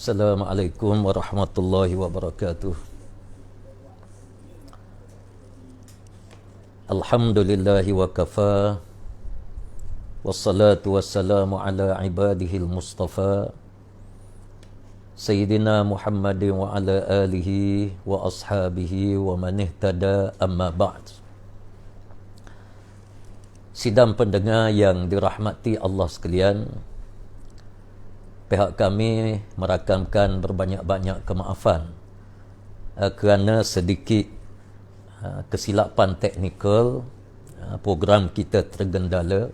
Assalamualaikum warahmatullahi wabarakatuh. Alhamdulillahi wa kafa. Wassalatu wassalamu ala ibadihil mustafa Sayyidina Muhammadin wa ala alihi wa ashabihi wa man ihtada, amma ba'd. Sidang pendengar yang dirahmati Allah sekalian, pihak kami merakamkan berbanyak-banyak kemaafan kerana sedikit kesilapan teknikal, program kita tergendala,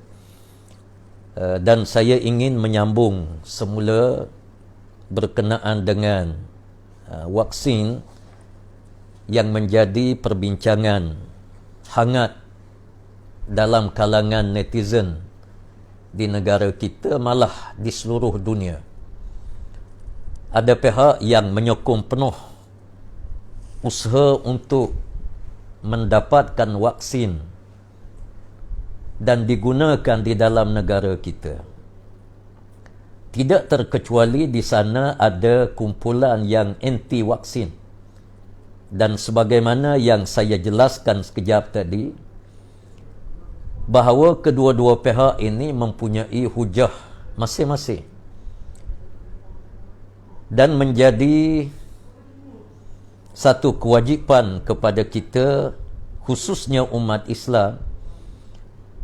dan saya ingin menyambung semula berkenaan dengan vaksin yang menjadi perbincangan hangat dalam kalangan netizen di negara kita, malah di seluruh dunia. Ada pihak yang menyokong penuh usaha untuk mendapatkan vaksin dan digunakan di dalam negara kita. Tidak terkecuali di sana ada kumpulan yang anti vaksin. Dan sebagaimana yang saya jelaskan sekejap tadi, bahawa kedua-dua pihak ini mempunyai hujah masing-masing dan menjadi satu kewajipan kepada kita, khususnya umat Islam,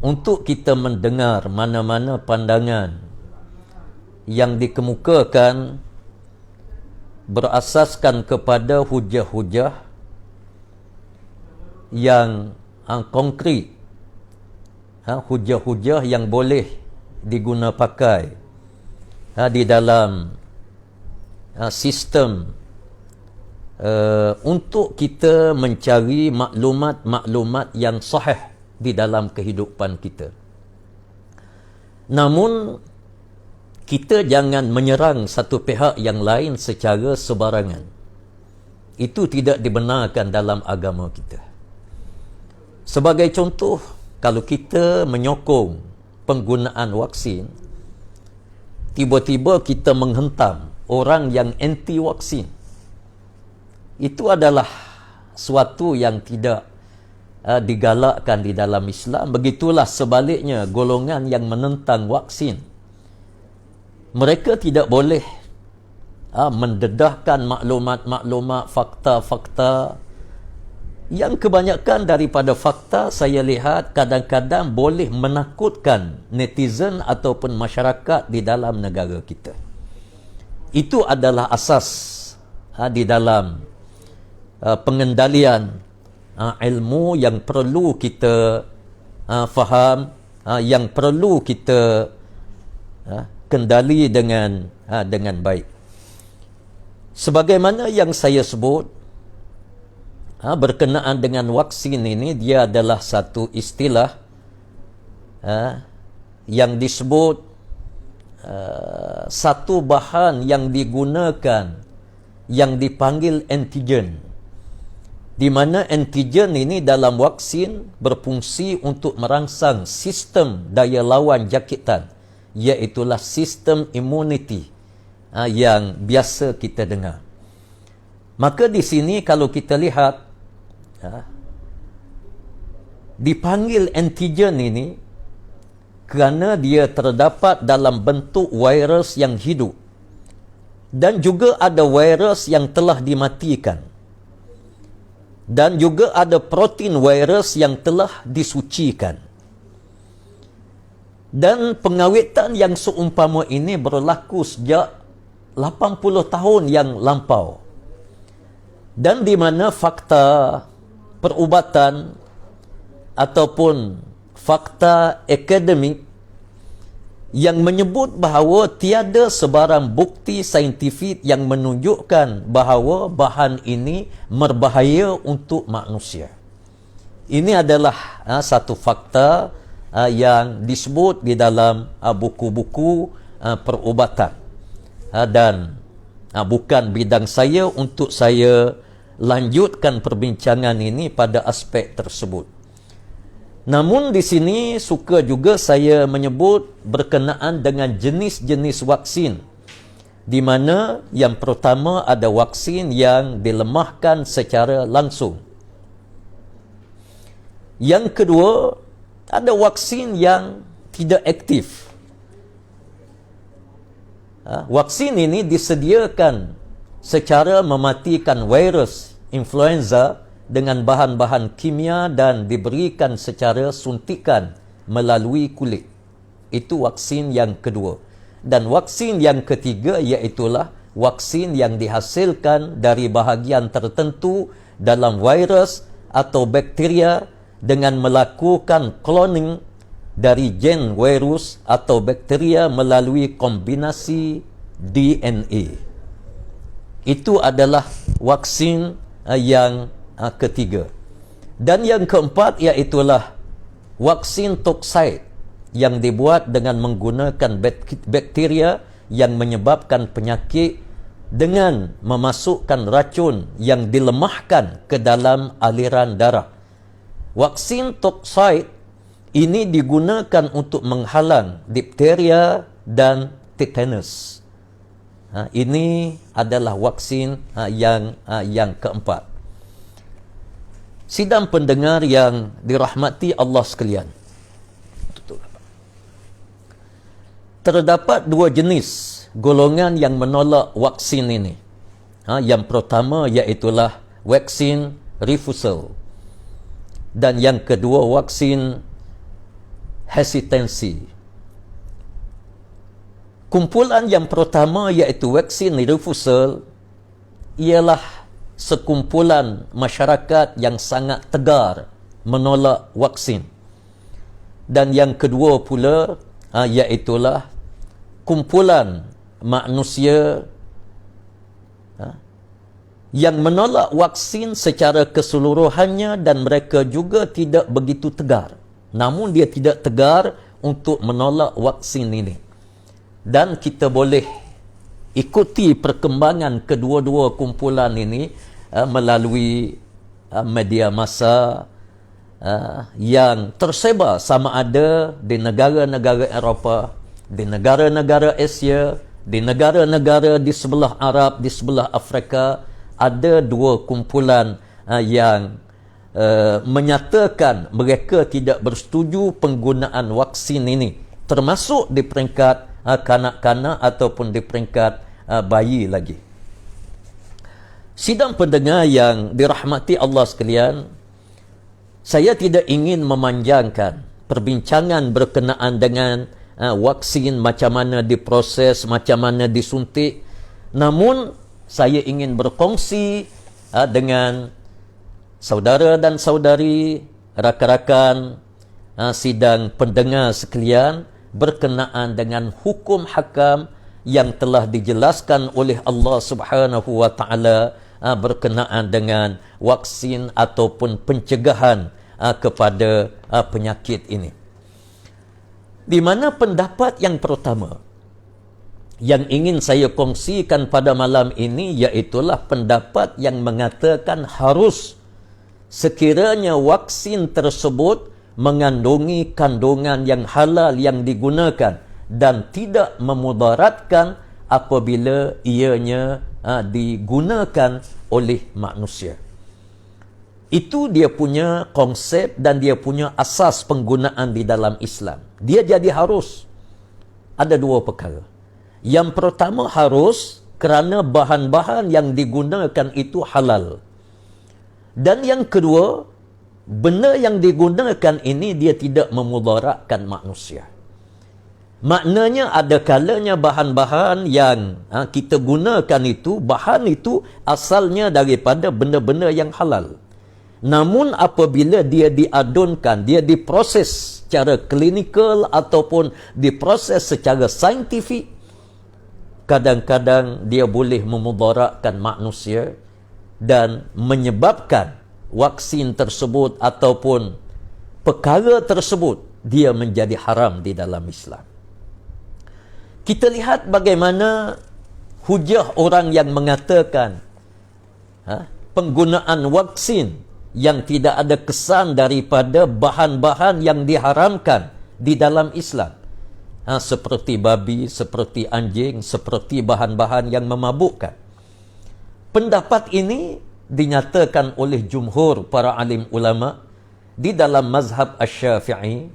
untuk kita mendengar mana-mana pandangan yang dikemukakan berasaskan kepada hujah-hujah yang konkret, hujah-hujah yang boleh diguna pakai di dalam sistem untuk kita mencari maklumat-maklumat yang sahih di dalam kehidupan kita. Namun kita jangan menyerang satu pihak yang lain secara sebarangan. Itu tidak dibenarkan dalam agama kita. Sebagai contoh, kalau kita menyokong penggunaan vaksin, tiba-tiba kita menghentam orang yang anti vaksin, itu adalah suatu yang tidak digalakkan di dalam Islam. Begitulah sebaliknya golongan yang menentang vaksin, mereka tidak boleh mendedahkan maklumat-maklumat, fakta-fakta yang kebanyakan daripada fakta saya lihat kadang-kadang boleh menakutkan netizen ataupun masyarakat di dalam negara kita. Itu adalah asas di dalam pengendalian ilmu yang perlu kita faham, yang perlu kita kendali dengan baik. Sebagaimana yang saya sebut, berkenaan dengan vaksin ini, dia adalah satu istilah yang disebut satu bahan yang digunakan yang dipanggil antigen, di mana antigen ini dalam vaksin berfungsi untuk merangsang sistem daya lawan jangkitan, iaitulah sistem immunity yang biasa kita dengar. Maka di sini kalau kita lihat, dipanggil antigen ini kerana dia terdapat dalam bentuk virus yang hidup, dan juga ada virus yang telah dimatikan, dan juga ada protein virus yang telah disucikan. Dan pengawitan yang seumpama ini berlaku sejak 80 tahun yang lampau, dan di mana fakta perubatan ataupun fakta akademik yang menyebut bahawa tiada sebarang bukti saintifik yang menunjukkan bahawa bahan ini berbahaya untuk manusia. Ini adalah satu fakta yang disebut di dalam buku-buku perubatan, dan bukan bidang saya untuk saya lanjutkan perbincangan ini pada aspek tersebut. Namun di sini suka juga saya menyebut berkenaan dengan jenis-jenis vaksin di mana yang pertama ada vaksin yang dilemahkan secara langsung. Yang kedua, ada vaksin yang tidak aktif. Vaksin ini disediakan secara mematikan virus influenza dengan bahan-bahan kimia dan diberikan secara suntikan melalui kulit. Itu vaksin yang kedua. Dan vaksin yang ketiga iaitulah vaksin yang dihasilkan dari bahagian tertentu dalam virus atau bakteria dengan melakukan cloning dari gen virus atau bakteria melalui kombinasi DNA. Itu adalah vaksin yang ketiga. Dan yang keempat iaitulah vaksin tokside yang dibuat dengan menggunakan bakteria yang menyebabkan penyakit dengan memasukkan racun yang dilemahkan ke dalam aliran darah. Vaksin tokside ini digunakan untuk menghalang dipteria dan tetanus. Ini adalah vaksin yang keempat. Sidang pendengar yang dirahmati Allah sekalian, terdapat dua jenis golongan yang menolak vaksin ini. Yang pertama iaitulah vaksin refusal. Dan yang kedua vaksin hesitancy. Kumpulan yang pertama iaitu vaksin refusal ialah sekumpulan masyarakat yang sangat tegar menolak vaksin. Dan yang kedua pula iaitulah kumpulan manusia yang menolak vaksin secara keseluruhannya dan mereka juga tidak begitu tegar. Namun dia tidak tegar untuk menolak vaksin ini. Dan kita boleh ikuti perkembangan kedua-dua kumpulan ini melalui media massa yang tersebar sama ada di negara-negara Eropah, di negara-negara Asia, di negara-negara di sebelah Arab, di sebelah Afrika. Ada dua kumpulan yang menyatakan mereka tidak bersetuju penggunaan vaksin ini, termasuk di peringkat kanak-kanak ataupun di peringkat bayi lagi. Sidang pendengar yang dirahmati Allah sekalian, saya tidak ingin memanjangkan perbincangan berkenaan dengan vaksin, macam mana diproses, macam mana disuntik. Namun saya ingin berkongsi dengan saudara dan saudari, rakan-rakan sidang pendengar sekalian berkenaan dengan hukum hakam yang telah dijelaskan oleh Allah Subhanahu wa taala berkenaan dengan vaksin ataupun pencegahan kepada penyakit ini. Di mana pendapat yang pertama yang ingin saya kongsikan pada malam ini iaitulah pendapat yang mengatakan harus sekiranya vaksin tersebut mengandungi kandungan yang halal yang digunakan dan tidak memudaratkan apabila ianya digunakan oleh manusia. Itu dia punya konsep dan dia punya asas penggunaan di dalam Islam. Dia jadi harus. Ada dua perkara. Yang pertama harus kerana bahan-bahan yang digunakan itu halal. Dan yang kedua, benda yang digunakan ini dia tidak memudaratkan manusia. Maknanya ada kalanya bahan-bahan yang kita gunakan itu, bahan itu asalnya daripada benda-benda yang halal. Namun apabila dia diadunkan, dia diproses secara klinikal ataupun diproses secara saintifik, kadang-kadang dia boleh memudaratkan manusia dan menyebabkan vaksin tersebut ataupun perkara tersebut dia menjadi haram di dalam Islam. Kita lihat bagaimana hujah orang yang mengatakan penggunaan vaksin yang tidak ada kesan daripada bahan-bahan yang diharamkan di dalam Islam. seperti babi, seperti anjing, seperti bahan-bahan yang memabukkan. Pendapat ini dinyatakan oleh jumhur para alim ulama di dalam mazhab Asy-Syafi'i,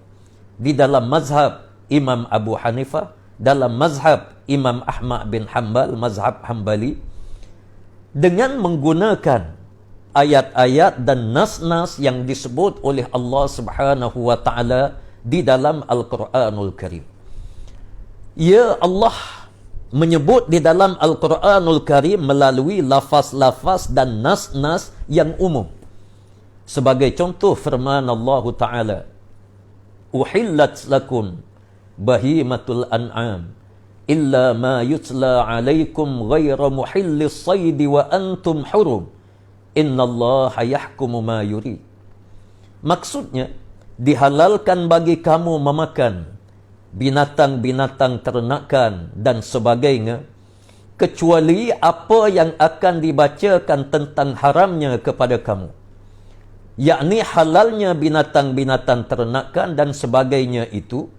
di dalam mazhab Imam Abu Hanifah, dalam mazhab Imam Ahmad bin Hanbal, mazhab Hambali, dengan menggunakan ayat-ayat dan nas-nas yang disebut oleh Allah Subhanahu wa taala di dalam Al-Quranul Karim. Ya, Allah menyebut di dalam Al-Quranul Karim melalui lafaz-lafaz dan nas-nas yang umum. Sebagai contoh firman Allah Ta'ala, "Uhillat lakum bahimatul an'am illa ma yutla alaikum ghaira muhillis saydi wa antum hurum innallaha yahkumu ma yurid." Maksudnya, dihalalkan bagi kamu memakan binatang-binatang ternakan dan sebagainya, kecuali apa yang akan dibacakan tentang haramnya kepada kamu, yakni halalnya binatang-binatang ternakan dan sebagainya. Itu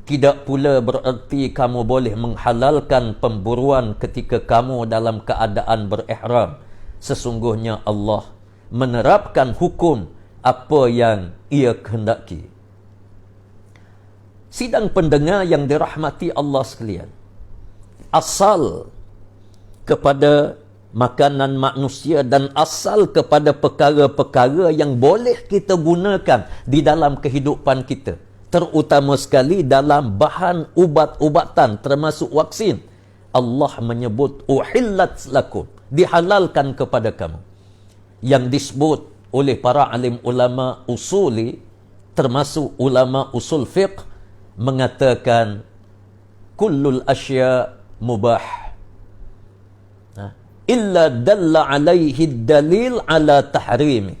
tidak pula bererti kamu boleh menghalalkan pemburuan ketika kamu dalam keadaan berihram. Sesungguhnya Allah menerapkan hukum apa yang ia kehendaki. Sidang pendengar yang dirahmati Allah sekalian, asal kepada makanan manusia dan asal kepada perkara-perkara yang boleh kita gunakan di dalam kehidupan kita, terutama sekali dalam bahan ubat-ubatan termasuk vaksin, Allah menyebut uhillat lakum, dihalalkan kepada kamu. Yang disebut oleh para alim ulama usuli, termasuk ulama usul fiqh, mengatakan kullul asya mubah illa dalla alaihi dalil ala tahrimi.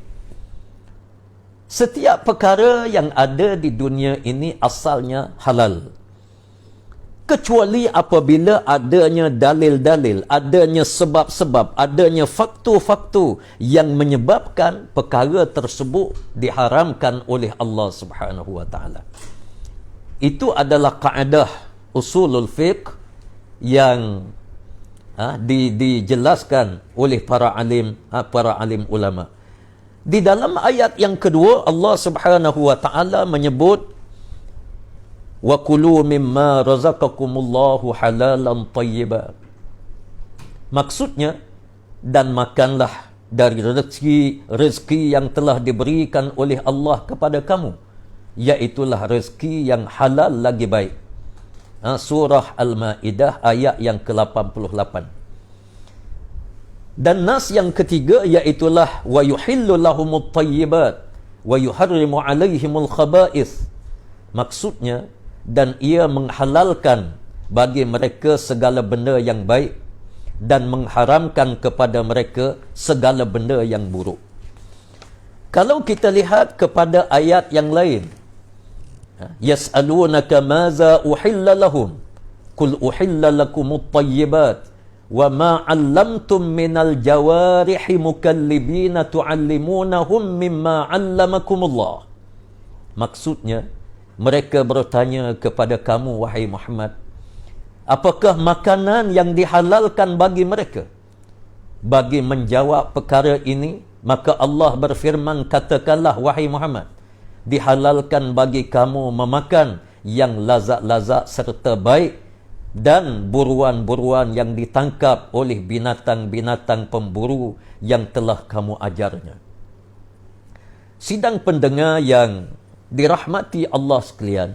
Setiap perkara yang ada di dunia ini asalnya halal, kecuali apabila adanya dalil-dalil, adanya sebab-sebab, adanya faktor-faktor yang menyebabkan perkara tersebut diharamkan oleh Allah Subhanahu wa taala. Itu adalah kaedah usulul fiqh yang dijelaskan oleh para alim ulama. Di dalam ayat yang kedua, Allah Subhanahu wa taala menyebut wa kulu mimma razaqakumullahu halalan thayyiban. Maksudnya, dan makanlah dari rezeki yang telah diberikan oleh Allah kepada kamu, iaitulah rezeki yang halal lagi baik. Surah Al-Ma'idah ayat yang ke-88. Dan nas yang ketiga iaitulah wa yuhillu lahumut thayyibat wa yuharrimu alaihimul khaba'ith. Maksudnya, dan ia menghalalkan bagi mereka segala benda yang baik dan mengharamkan kepada mereka segala benda yang buruk. Kalau kita lihat kepada ayat yang lain, yas'alunaka maza uhilla lahum qul uhilla lakumut thayyibat wa ma 'allamtum minal jawarihi mukallibina tu'allimunahum mimma 'allamakumullah. Maksudnya, mereka bertanya kepada kamu wahai Muhammad, apakah makanan yang dihalalkan bagi mereka? Bagi menjawab perkara ini, maka Allah berfirman, katakanlah wahai Muhammad, dihalalkan bagi kamu memakan yang lazat-lazat serta baik dan buruan-buruan yang ditangkap oleh binatang-binatang pemburu yang telah kamu ajarnya. Sidang pendengar yang dirahmati Allah sekalian,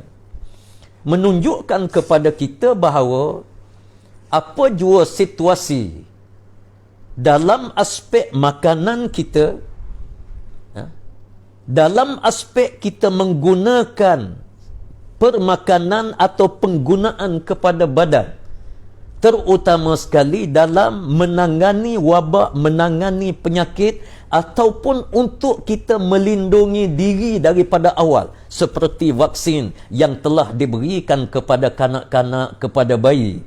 menunjukkan kepada kita bahawa apa jua situasi dalam aspek makanan kita, dalam aspek kita menggunakan permakanan atau penggunaan kepada badan, terutama sekali dalam menangani wabak, menangani penyakit, ataupun untuk kita melindungi diri daripada awal, seperti vaksin yang telah diberikan kepada kanak-kanak, kepada bayi,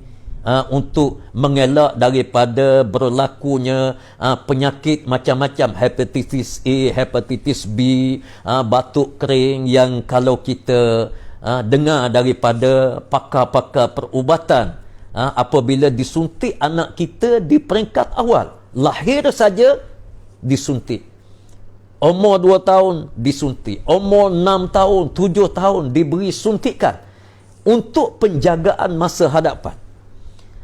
untuk mengelak daripada berlakunya penyakit macam-macam, hepatitis A, hepatitis B, batuk kering yang kalau kita dengar daripada pakar-pakar perubatan, apabila disuntik anak kita di peringkat awal, lahir saja disuntik, umur 2 tahun disuntik, umur 6 tahun 7 tahun diberi suntikan untuk penjagaan masa hadapan,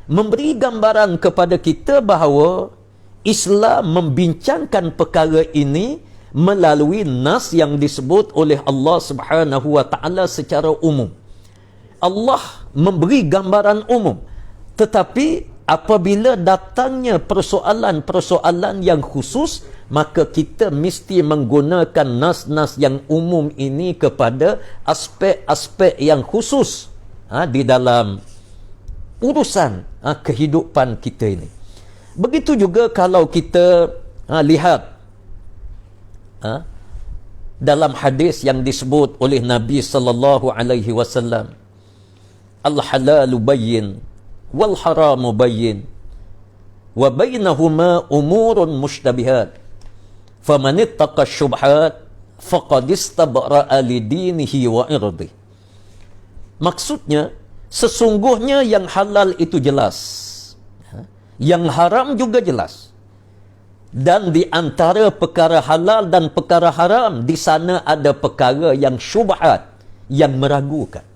memberi gambaran kepada kita bahawa Islam membincangkan perkara ini melalui nas yang disebut oleh Allah Subhanahu wa taala secara umum. Allah memberi gambaran umum, tetapi apabila datangnya persoalan-persoalan yang khusus, maka kita mesti menggunakan nas-nas yang umum ini kepada aspek-aspek yang khusus di dalam urusan kehidupan kita ini. Begitu juga kalau kita lihat dalam hadis yang disebut oleh Nabi sallallahu alaihi wasallam, al-halalu bayyin wal haramu bayyin wa bainahuma umurun mushtabihat faman ittaqa syubhat faqad istabra'a li dinihi wa irdihi. Maksudnya, sesungguhnya yang halal itu jelas, yang haram juga jelas, dan di antara perkara halal dan perkara haram, di sana ada perkara yang syubhat, yang meragukan.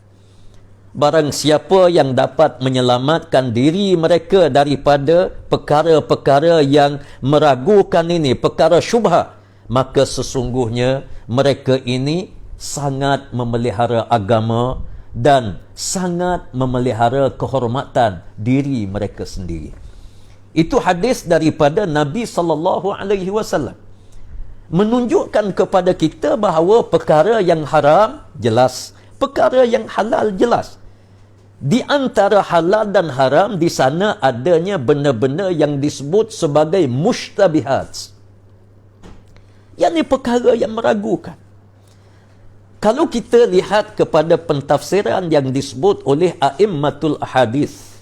Barang siapa yang dapat menyelamatkan diri mereka daripada perkara-perkara yang meragukan ini, perkara syubhat, maka sesungguhnya mereka ini sangat memelihara agama dan sangat memelihara kehormatan diri mereka sendiri. Itu hadis daripada Nabi sallallahu alaihi wasallam, menunjukkan kepada kita bahawa perkara yang haram jelas, perkara yang halal jelas. Di antara halal dan haram, di sana adanya benda-benda yang disebut sebagai mushtabihat, yakni perkara yang meragukan. Kalau kita lihat kepada pentafsiran yang disebut oleh a'immatul ahadith,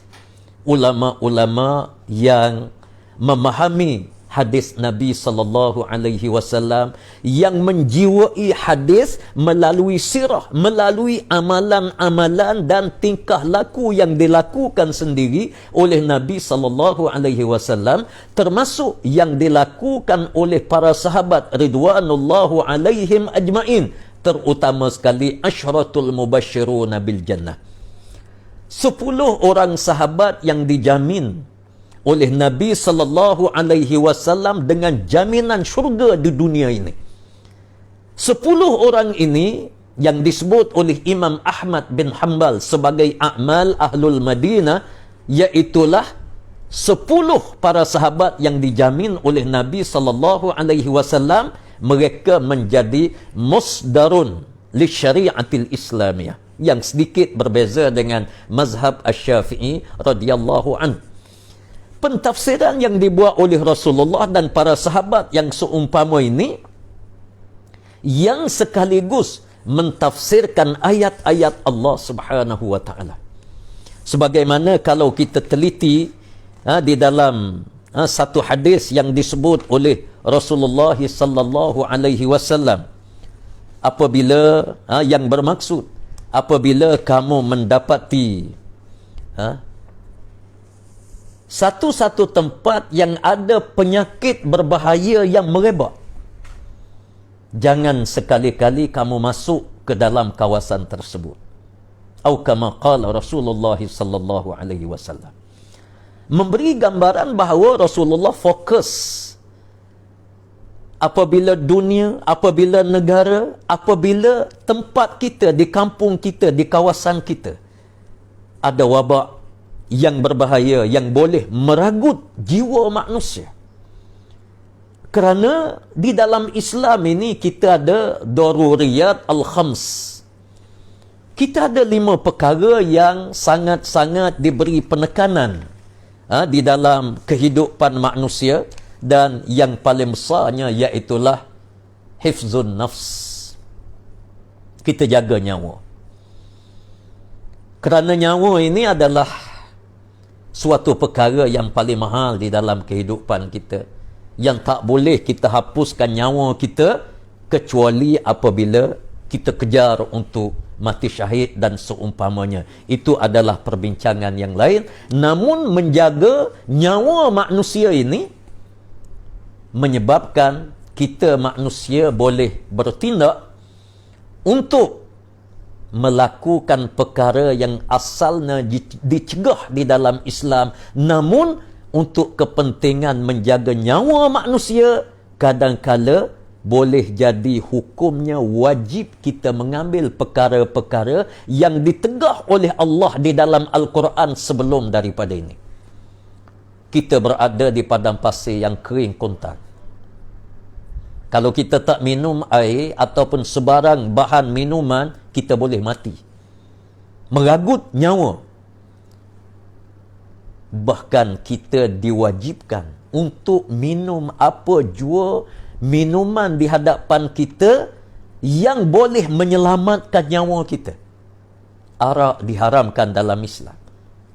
ulama-ulama yang memahami hadis Nabi sallallahu alaihi wasallam, yang menjiwai hadis melalui sirah, melalui amalan-amalan dan tingkah laku yang dilakukan sendiri oleh Nabi sallallahu alaihi wasallam, termasuk yang dilakukan oleh para sahabat ridwanullahu alaihim ajmain, terutama sekali asyratul mubasysyiruna bil jannah. 10 orang sahabat yang dijamin oleh Nabi sallallahu alaihi wasallam dengan jaminan syurga di dunia ini. 10 orang ini yang disebut oleh Imam Ahmad bin Hanbal sebagai a'mal ahlul Madinah, iaitulah 10 para sahabat yang dijamin oleh Nabi sallallahu alaihi wasallam, mereka menjadi musdarun li syariatil islamiyah, yang sedikit berbeza dengan mazhab Asy-Syafi'i radhiyallahu an. Pentafsiran yang dibuat oleh Rasulullah dan para sahabat yang seumpama ini, yang sekaligus mentafsirkan ayat-ayat Allah Subhanahu wa taala. Sebagaimana kalau kita teliti di dalam satu hadis yang disebut oleh Rasulullah sallallahu alaihi wasallam, apabila yang bermaksud apabila kamu mendapati satu-satu tempat yang ada penyakit berbahaya yang merebak, jangan sekali-kali kamu masuk ke dalam kawasan tersebut. Atau kama qala Rasulullah sallallahu alaihi wasallam, memberi gambaran bahawa Rasulullah fokus apabila dunia, apabila negara, apabila tempat kita, di kampung kita, di kawasan kita ada wabak yang berbahaya, yang boleh meragut jiwa manusia. Kerana di dalam Islam ini kita ada daruriyat al-khams. Kita ada 5 perkara yang sangat-sangat diberi penekanan di dalam kehidupan manusia, dan yang paling besarnya iaitulah hifzun nafs. Kita jaga nyawa. Kerana nyawa ini adalah suatu perkara yang paling mahal di dalam kehidupan kita, yang tak boleh kita hapuskan nyawa kita kecuali apabila kita kejar untuk mati syahid dan seumpamanya. Itu adalah perbincangan yang lain. Namun menjaga nyawa manusia ini menyebabkan kita manusia boleh bertindak untuk melakukan perkara yang asalnya dicegah di dalam Islam, namun untuk kepentingan menjaga nyawa manusia, kadang-kala boleh jadi hukumnya wajib kita mengambil perkara-perkara yang ditegah oleh Allah di dalam Al-Quran sebelum daripada ini. Kita berada di padang pasir yang kering kontan. Kalau kita tak minum air ataupun sebarang bahan minuman, kita boleh mati. Meragut nyawa. Bahkan kita diwajibkan untuk minum apa jua minuman di hadapan kita yang boleh menyelamatkan nyawa kita. Arak diharamkan dalam Islam.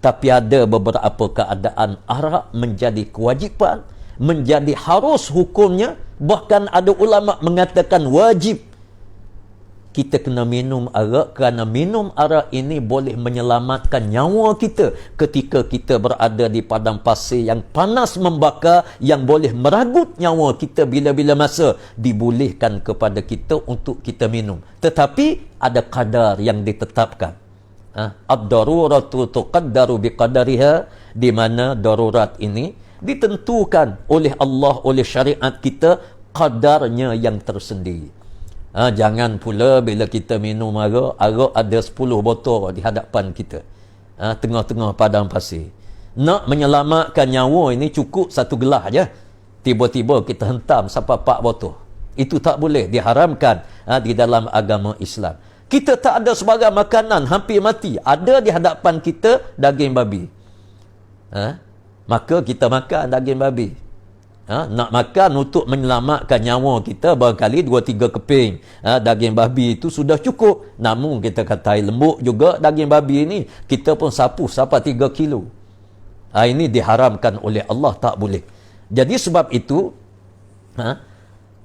Tapi ada beberapa keadaan arak menjadi kewajipan, menjadi harus hukumnya. Bahkan ada ulama mengatakan wajib kita kena minum arak, kerana minum arak ini boleh menyelamatkan nyawa kita ketika kita berada di padang pasir yang panas membakar, yang boleh meragut nyawa kita bila-bila masa. Dibolehkan kepada kita untuk kita minum, tetapi ada kadar yang ditetapkan. Ad-daruratu tuqaddaru biqadariha, di mana darurat ini ditentukan oleh Allah, oleh syariat kita, kadarnya yang tersendiri. Jangan pula bila kita minum arak ada 10 botol di hadapan kita, tengah-tengah padang pasir. Nak menyelamatkan nyawa ini cukup 1 gelas je, tiba-tiba kita hentam sampai 4 botol. Itu tak boleh, diharamkan di dalam agama Islam. Kita tak ada sebarang makanan hampir mati, ada di hadapan kita daging babi, maka kita makan daging babi. Nak makan untuk menyelamatkan nyawa kita, barangkali 2-3 keping daging babi itu sudah cukup. Namun kita kata lembut juga daging babi ini, kita pun sapu sampai 3 kilo. Ini diharamkan oleh Allah, tak boleh. Jadi sebab itu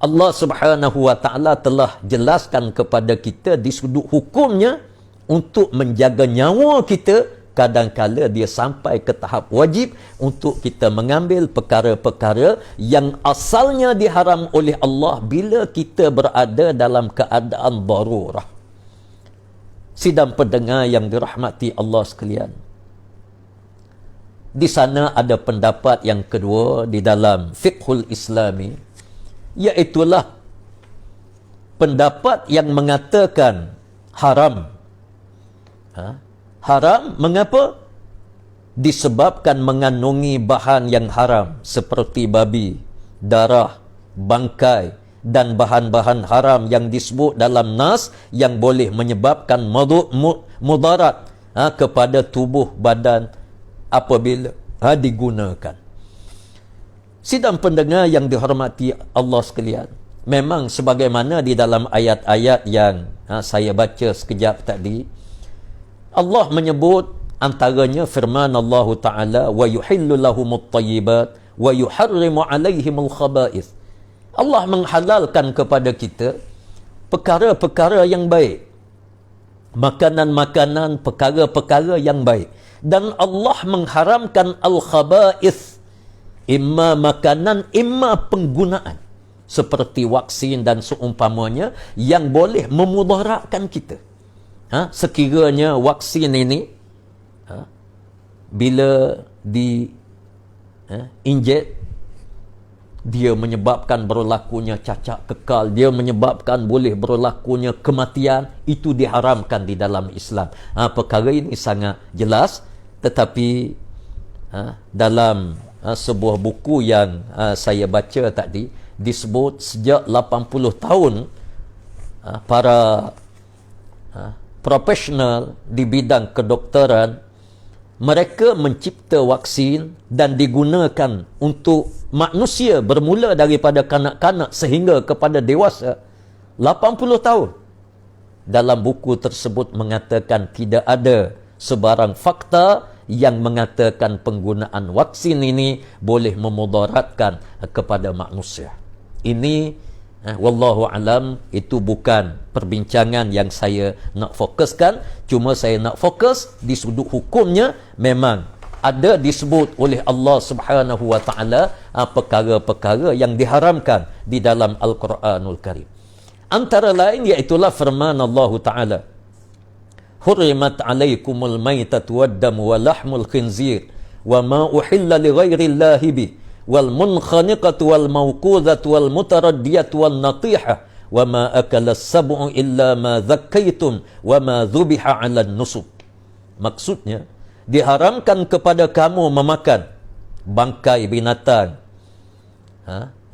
Allah Subhanahu wa ta'ala telah jelaskan kepada kita di sudut hukumnya untuk menjaga nyawa kita. Kadang-kala dia sampai ke tahap wajib untuk kita mengambil perkara-perkara yang asalnya diharam oleh Allah bila kita berada dalam keadaan darurah. Sidang pendengar yang dirahmati Allah sekalian, di sana ada pendapat yang kedua di dalam fiqhul Islami, iaitulah pendapat yang mengatakan haram. Haram mengapa? Disebabkan mengandungi bahan yang haram seperti babi, darah, bangkai dan bahan-bahan haram yang disebut dalam nas yang boleh menyebabkan mudarat kepada tubuh badan apabila digunakan. Sidang pendengar yang dihormati Allah sekalian, memang sebagaimana di dalam ayat-ayat yang saya baca sekejap tadi, Allah menyebut antaranya firman Allah Ta'ala, wa yuhillu lahumut tayyibat wa yuharrimu alaihimul khaba'ith. Allah menghalalkan kepada kita perkara-perkara yang baik, makanan-makanan, perkara-perkara yang baik, dan Allah mengharamkan al-khaba'ith, imma makanan, imma penggunaan, seperti vaksin dan seumpamanya yang boleh memudaratkan kita. Sekiranya vaksin ini bila injek, dia menyebabkan berlakunya cacat kekal, dia menyebabkan boleh berlakunya kematian, itu diharamkan di dalam Islam. Perkara ini sangat jelas, tetapi dalam sebuah buku yang saya baca tadi disebut sejak 80 tahun para profesional di bidang kedokteran, mereka mencipta vaksin dan digunakan untuk manusia bermula daripada kanak-kanak sehingga kepada dewasa 80 tahun. Dalam buku tersebut mengatakan tidak ada sebarang fakta yang mengatakan penggunaan vaksin ini boleh memudaratkan kepada manusia. Ini Wallahu alam, itu bukan perbincangan yang saya nak fokuskan. Cuma saya nak fokus di sudut hukumnya, memang ada disebut oleh Allah Subhanahu wa taala perkara-perkara yang diharamkan di dalam Al-Quranul Karim. Antara lain iaitulah firman Allah taala, hurrimat alaikumul maitatu wad-damu wa lahmul khinzir wa ma uhilla li ghairillahi bi wal munkhaniqatu wal mawqudhatu wal mutaraddiyatu wan natihah wa ma akala as-sab'u illa ma dhakkaytum wa ma dhubiha 'alan nusub. Maksudnya, diharamkan kepada kamu memakan bangkai binatang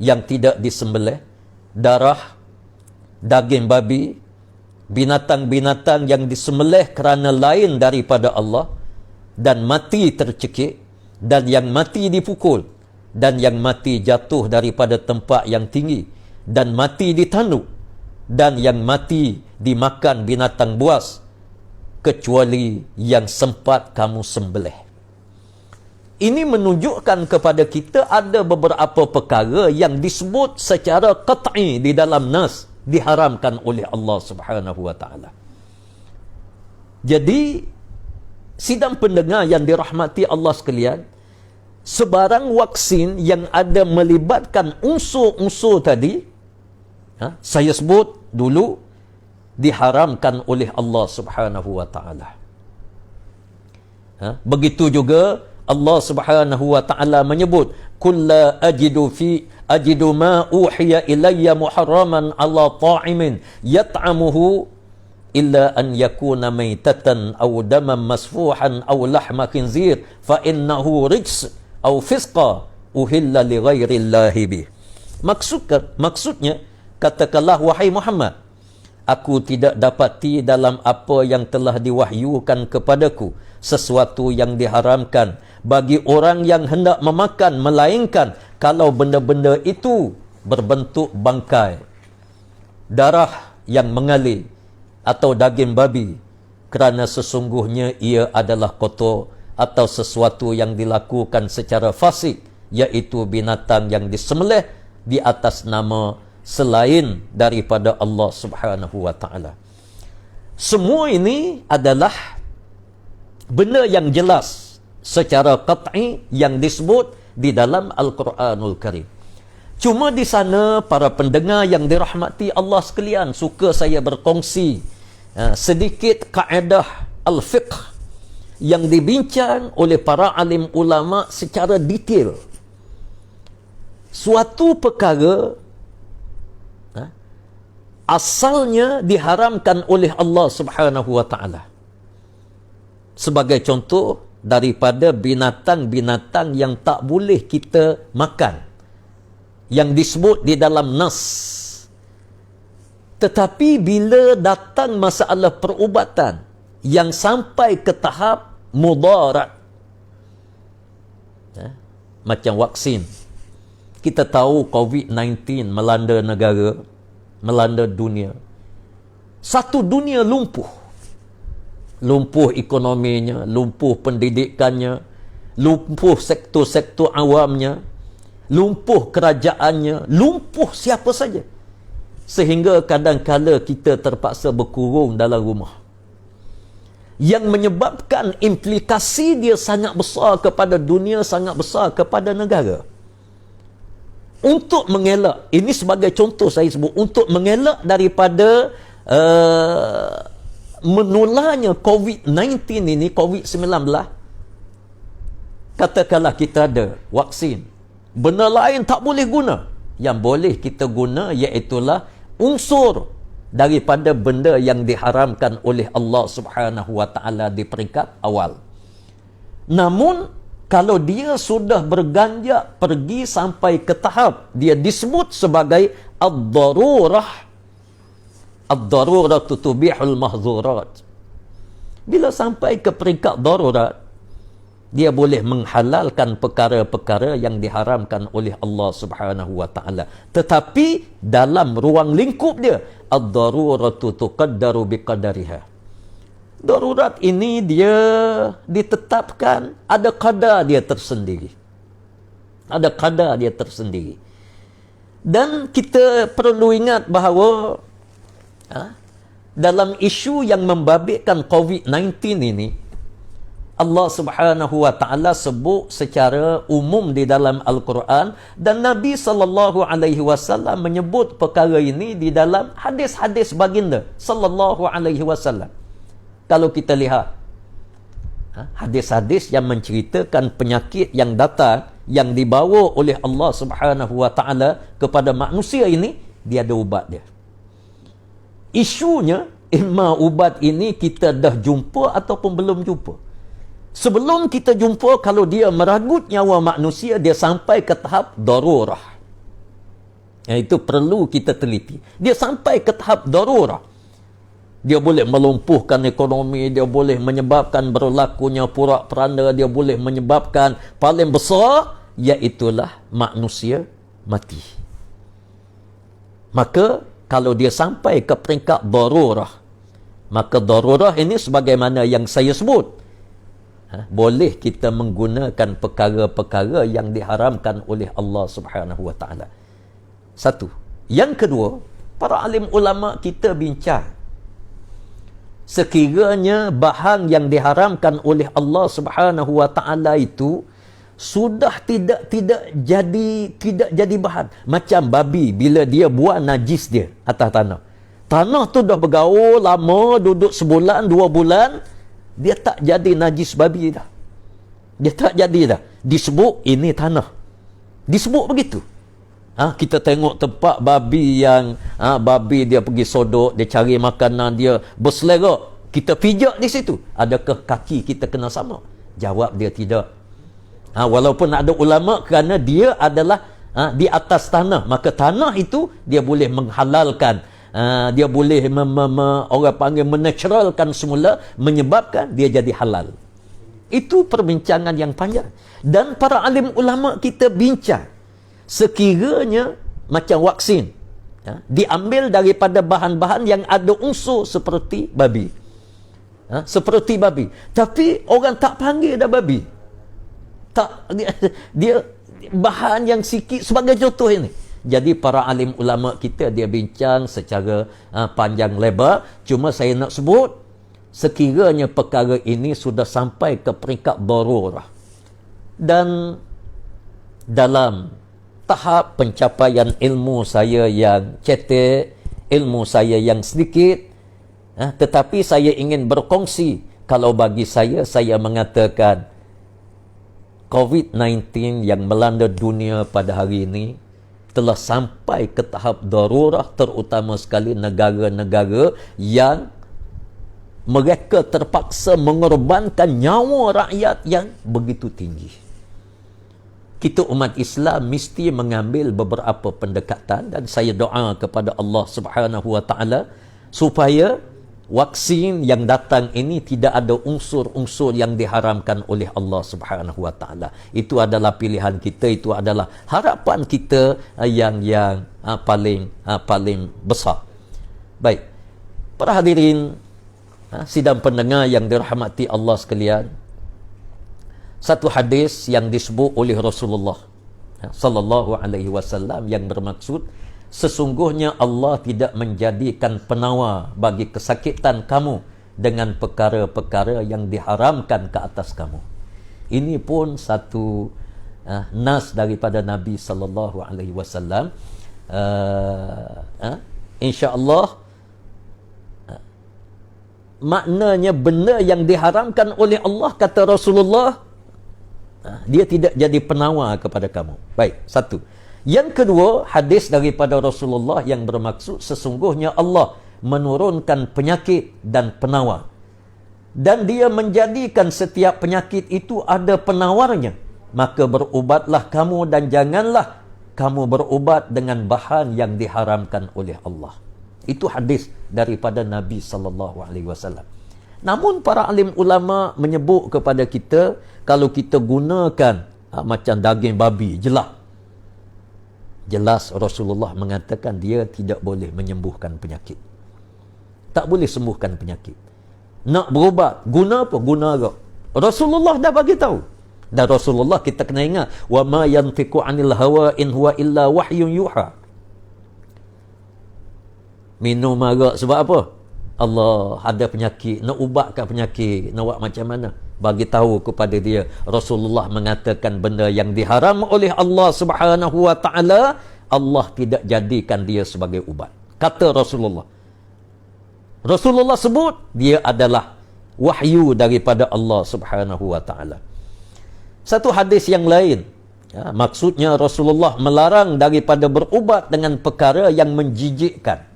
yang tidak disembelih, darah, daging babi, binatang-binatang yang disembelih kerana lain daripada Allah, dan mati tercekik, dan yang mati dipukul, dan yang mati jatuh daripada tempat yang tinggi, dan mati ditanduk, dan yang mati dimakan binatang buas, kecuali yang sempat kamu sembelih. Ini menunjukkan kepada kita ada beberapa perkara yang disebut secara qat'i di dalam nas, diharamkan oleh Allah Subhanahu wa taala. Jadi, sidang pendengar yang dirahmati Allah sekalian, sebarang vaksin yang ada melibatkan unsur-unsur tadi, saya sebut dulu, diharamkan oleh Allah Subhanahu wa taala. Begitu juga Allah Subhanahu wa taala menyebut, kulla ajidu ma uhiya ilayya muharraman ala ta'imin yat'amuhu illa an yakuna maytatan aw daman masfuhan aw lahma khinzir fa innahu rijs aw fisqa uhilla li ghairi llahi bih. Maksudnya, katakanlah wahai Muhammad, aku tidak dapati dalam apa yang telah diwahyukan kepadaku sesuatu yang diharamkan bagi orang yang hendak memakan, melainkan kalau benda-benda itu berbentuk bangkai, darah yang mengalir, atau daging babi, kerana sesungguhnya ia adalah kotor, atau sesuatu yang dilakukan secara fasik, iaitu binatang yang disembelih di atas nama selain daripada Allah Subhanahu wa taala. Semua ini adalah benda yang jelas secara qat'i yang disebut di dalam Al-Quranul Karim. Cuma di sana, para pendengar yang dirahmati Allah sekalian, suka saya berkongsi sedikit kaedah al-fiqh yang dibincang oleh para alim ulama secara detail. Suatu perkara asalnya diharamkan oleh Allah Subhanahu wa taala. Sebagai contoh, daripada binatang-binatang yang tak boleh kita makan, yang disebut di dalam nas. Tetapi bila datang masalah perubatan yang sampai ke tahap mudarat, macam vaksin, kita tahu COVID-19 melanda negara, melanda dunia. Satu dunia lumpuh. Lumpuh ekonominya, lumpuh pendidikannya, lumpuh sektor-sektor awamnya, lumpuh kerajaannya, lumpuh siapa saja. Sehingga kadang-kala kita terpaksa berkurung dalam rumah. Yang menyebabkan implikasi dia sangat besar kepada dunia, sangat besar kepada negara. Untuk mengelak, ini sebagai contoh saya sebut, untuk mengelak daripada menularnya COVID-19 ini, COVID-19, katakanlah kita ada vaksin, benda lain tak boleh guna. Yang boleh kita guna iaitulah unsur daripada benda yang diharamkan oleh Allah Subhanahu wa taala di peringkat awal. Namun kalau dia sudah berganjak pergi sampai ke tahap dia disebut sebagai ad-darurah, ad-daruratu tubihul mahzurat. Bila sampai ke peringkat darurat, dia boleh menghalalkan perkara-perkara yang diharamkan oleh Allah Subhanahu wa taala. Tetapi dalam ruang lingkup dia, ad-daruratu tuqaddaru biqadariha. Darurat ini dia ditetapkan, ada kadar dia tersendiri. Ada kadar dia tersendiri. Dan kita perlu ingat bahawa dalam isu yang membabitkan COVID-19 ini, Allah Subhanahu wa taala sebut secara umum di dalam Al-Quran, dan Nabi sallallahu alaihi wasallam menyebut perkara ini di dalam hadis-hadis baginda sallallahu alaihi wasallam. Kalau kita lihat hadis-hadis yang menceritakan penyakit yang datang yang dibawa oleh Allah Subhanahu wa taala kepada manusia ini, dia ada ubat dia. Isunya, imma ubat ini kita dah jumpa ataupun belum jumpa. Sebelum kita jumpa, kalau dia meragut nyawa manusia, dia sampai ke tahap darurah. Itu perlu kita teliti. Dia sampai ke tahap darurah. Dia boleh melumpuhkan ekonomi, dia boleh menyebabkan berlakunya porak-poranda, dia boleh menyebabkan paling besar, iaitulah manusia mati. Maka kalau dia sampai ke peringkat darurah, maka darurah ini sebagaimana yang saya sebut, boleh kita menggunakan perkara-perkara yang diharamkan oleh Allah Subhanahu wa taala. Satu. Yang kedua, para alim ulama kita bincang, sekiranya bahan yang diharamkan oleh Allah Subhanahu wa taala itu sudah tidak jadi bahan, macam babi bila dia buang najis dia atas tanah tu dah bergaul lama, duduk sebulan 2 bulan, dia tak jadi najis babi dah. Dia tak jadi dah. Disebut ini tanah. Disebut begitu. Kita tengok tempat babi yang babi dia pergi sodok, dia cari makanan, dia berselerak. Kita pijak di situ. Adakah kaki kita kena sama? Jawab dia tidak. Walaupun ada ulama, kerana dia adalah di atas tanah, maka tanah itu dia boleh menghalalkan, dia boleh orang panggil menaturalkan semula, menyebabkan dia jadi halal. Itu perbincangan yang panjang, dan para alim ulama kita bincang, sekiranya macam vaksin diambil daripada bahan-bahan yang ada unsur seperti babi, seperti babi, tapi orang tak panggil dah babi, tak, dia bahan yang sikit, sebagai contoh ini. Jadi para alim ulama kita dia bincang secara panjang lebar. Cuma saya nak sebut, sekiranya perkara ini sudah sampai ke peringkat darurah, dan dalam tahap pencapaian ilmu saya yang cetek, ilmu saya yang sedikit, tetapi saya ingin berkongsi. Kalau bagi saya mengatakan COVID-19 yang melanda dunia pada hari ini telah sampai ke tahap darurah, terutama sekali negara-negara yang mereka terpaksa mengorbankan nyawa rakyat yang begitu tinggi. Kita umat Islam mesti mengambil beberapa pendekatan, dan saya doa kepada Allah Subhanahu wa taala supaya vaksin yang datang ini tidak ada unsur-unsur yang diharamkan oleh Allah Subhanahu wa taala. Itu adalah pilihan kita, itu adalah harapan kita yang paling besar. Baik. Para hadirin sidang pendengar yang dirahmati Allah sekalian, satu hadis yang disebut oleh Rasulullah sallallahu alaihi wasallam yang bermaksud, sesungguhnya Allah tidak menjadikan penawar bagi kesakitan kamu dengan perkara-perkara yang diharamkan ke atas kamu. Ini pun satu nas daripada Nabi sallallahu alaihi wasallam. Insya-Allah maknanya benda yang diharamkan oleh Allah, kata Rasulullah, dia tidak jadi penawar kepada kamu. Baik, satu. Yang kedua, hadis daripada Rasulullah yang bermaksud, sesungguhnya Allah menurunkan penyakit dan penawar, dan dia menjadikan setiap penyakit itu ada penawarnya. Maka berubatlah kamu, dan janganlah kamu berubat dengan bahan yang diharamkan oleh Allah. Itu hadis daripada Nabi SAW. Namun para alim ulama menyebut kepada kita, kalau kita gunakan macam daging babi, jelas Rasulullah mengatakan dia tidak boleh menyembuhkan penyakit. Tak boleh sembuhkan penyakit. Nak berubat, guna apa? Guna agak. Rasulullah dah bagi tahu. Dan Rasulullah kita kena ingat, wa ma yantiqu 'anil hawa in huwa illa wahyun yuha. Minum arak sebab apa? Allah ada penyakit, nak ubatkan penyakit, nak buat macam mana? Bagi tahu kepada dia, Rasulullah mengatakan benda yang diharam oleh Allah Subhanahu wa taala, Allah tidak jadikan dia sebagai ubat. Kata Rasulullah. Rasulullah sebut dia adalah wahyu daripada Allah Subhanahu wa taala. Satu hadis yang lain, maksudnya Rasulullah melarang daripada berubat dengan perkara yang menjijikkan.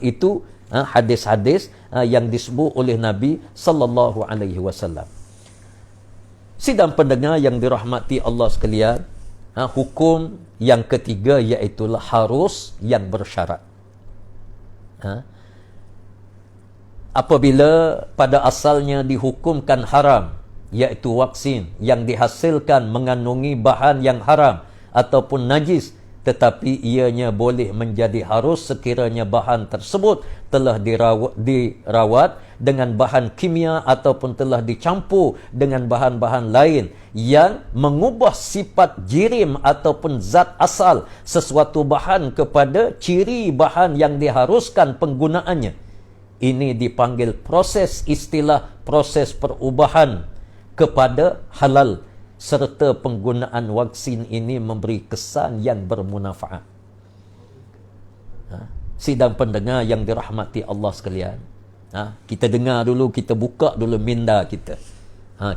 Itu hadis-hadis yang disebut oleh Nabi sallallahu alaihi wasallam. Sidang pendengar yang dirahmati Allah sekalian, hukum yang ketiga iaitu harus yang bersyarat. Apabila pada asalnya dihukumkan haram, iaitu vaksin yang dihasilkan mengandungi bahan yang haram ataupun najis, tetapi ianya boleh menjadi harus sekiranya bahan tersebut telah dirawat dengan bahan kimia ataupun telah dicampur dengan bahan-bahan lain yang mengubah sifat jirim ataupun zat asal sesuatu bahan kepada ciri bahan yang diharuskan penggunaannya. Ini dipanggil istilah proses perubahan kepada halal, serta penggunaan vaksin ini memberi kesan yang bermanfaat. Sidang pendengar yang dirahmati Allah sekalian, kita dengar dulu, kita buka dulu minda kita.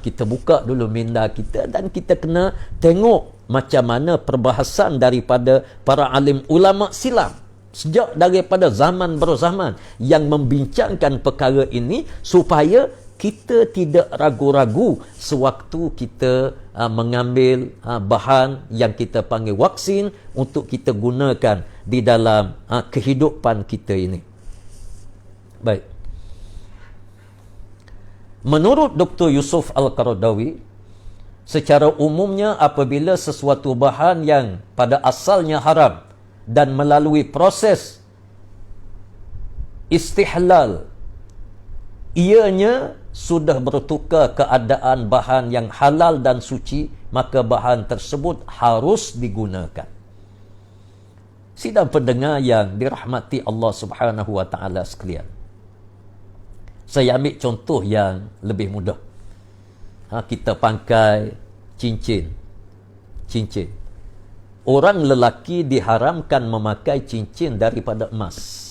Kita buka dulu minda kita dan kita kena tengok macam mana perbahasan daripada para alim ulama silam sejak daripada zaman berzaman yang membincangkan perkara ini, supaya kita tidak ragu-ragu sewaktu kita mengambil bahan yang kita panggil vaksin untuk kita gunakan di dalam kehidupan kita ini. Baik. Menurut Dr. Yusuf Al-Qaradawi, secara umumnya apabila sesuatu bahan yang pada asalnya haram dan melalui proses istihlal, ianya sudah bertukar keadaan bahan yang halal dan suci, maka bahan tersebut harus digunakan. Sidang pendengar yang dirahmati Allah Subhanahu wa taala sekalian, saya ambil contoh yang lebih mudah. Kita pakai cincin. Orang lelaki diharamkan memakai cincin daripada emas.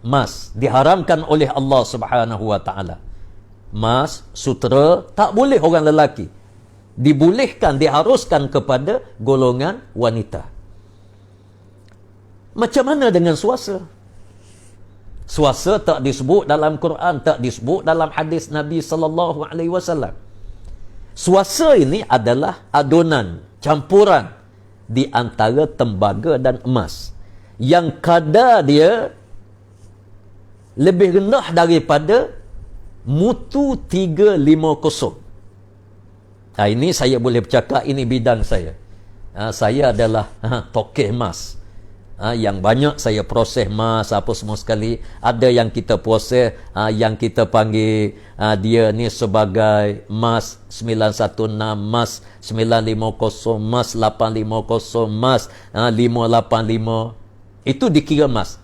Emas diharamkan oleh Allah Subhanahu wa taala. Emas, sutera tak boleh orang lelaki. Dibolehkan, diharuskan kepada golongan wanita. Macam mana dengan suasa? Suasa tak disebut dalam Quran, tak disebut dalam hadis Nabi sallallahu alaihi wasallam. Suasa ini adalah adunan, campuran di antara tembaga dan emas yang kadar dia lebih rendah daripada mutu 350. Ini saya boleh bercakap, ini bidang saya. Saya adalah tokeh emas. Yang banyak saya proses emas apa semua sekali. Ada yang kita proses yang kita panggil dia ni sebagai emas 916, emas 950, emas 850, emas 585. Itu dikira emas.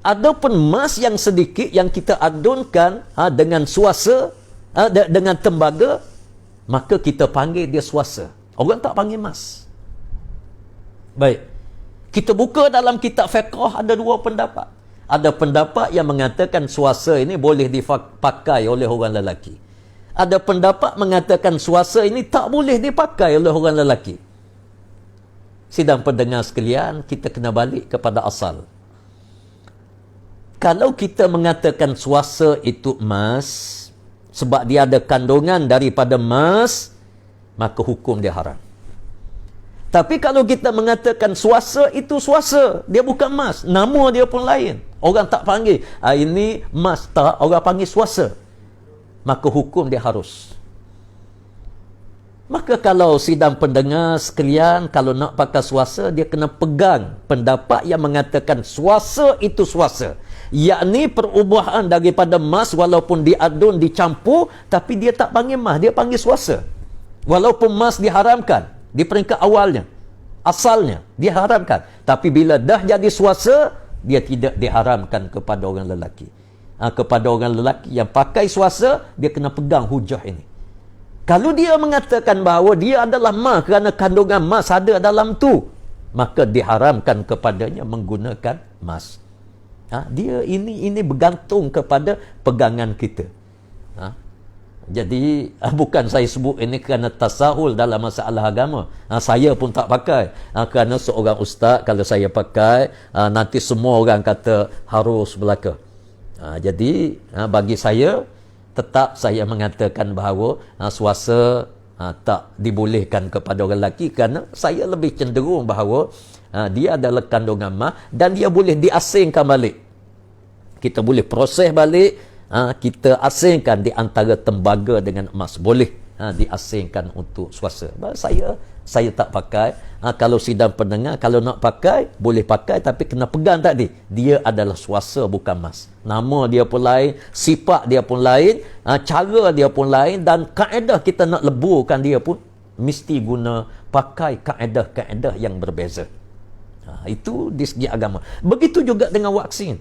Adapun emas yang sedikit yang kita adunkan dengan suasa, dengan tembaga, maka kita panggil dia suasa. Orang tak panggil emas. Baik. Kita buka dalam kitab fiqh, ada dua pendapat. Ada pendapat yang mengatakan suasa ini boleh dipakai oleh orang lelaki. Ada pendapat mengatakan suasa ini tak boleh dipakai oleh orang lelaki. Sidang pendengar sekalian, kita kena balik kepada asal. Kalau kita mengatakan suasa itu emas, sebab dia ada kandungan daripada emas, maka hukum dia haram. Tapi kalau kita mengatakan suasa itu suasa, dia bukan emas, nama dia pun lain. Orang tak panggil, ini emas, tak, orang panggil suasa. Maka hukum dia harus. Maka kalau sidang pendengar sekalian, kalau nak pakai suasa, dia kena pegang pendapat yang mengatakan suasa itu suasa. Yakni perubahan daripada emas walaupun diadun, dicampur, tapi dia tak panggil emas, dia panggil suasa. Walaupun emas diharamkan di peringkat awalnya, asalnya diharamkan, tapi bila dah jadi suasa, dia tidak diharamkan kepada orang lelaki. Kepada orang lelaki yang pakai swasta, dia kena pegang hujah ini. Kalau dia mengatakan bahawa dia adalah mas kerana kandungan mas ada dalam tu, maka diharamkan kepadanya menggunakan mas. Dia ini bergantung kepada pegangan kita. Jadi bukan saya sebut ini kerana tasahul dalam masalah agama. Saya pun tak pakai. Kerana seorang ustaz kalau saya pakai, nanti semua orang kata harus belaka. Jadi bagi saya, tetap saya mengatakan bahawa swasta tak dibolehkan kepada orang lelaki, kerana saya lebih cenderung bahawa dia adalah kandungan mas dan dia boleh diasingkan balik. Kita boleh proses balik, kita asingkan di antara tembaga dengan emas. Boleh diasingkan untuk swasta. Saya tak pakai. Kalau sidang pendengar, kalau nak pakai, boleh pakai, tapi kena pegang tadi. Dia adalah swasta, bukan emas. Nama dia pun lain, sifat dia pun lain, cara dia pun lain, dan kaedah kita nak leburkan dia pun mesti guna pakai kaedah-kaedah yang berbeza. Itu di segi agama. Begitu juga dengan vaksin.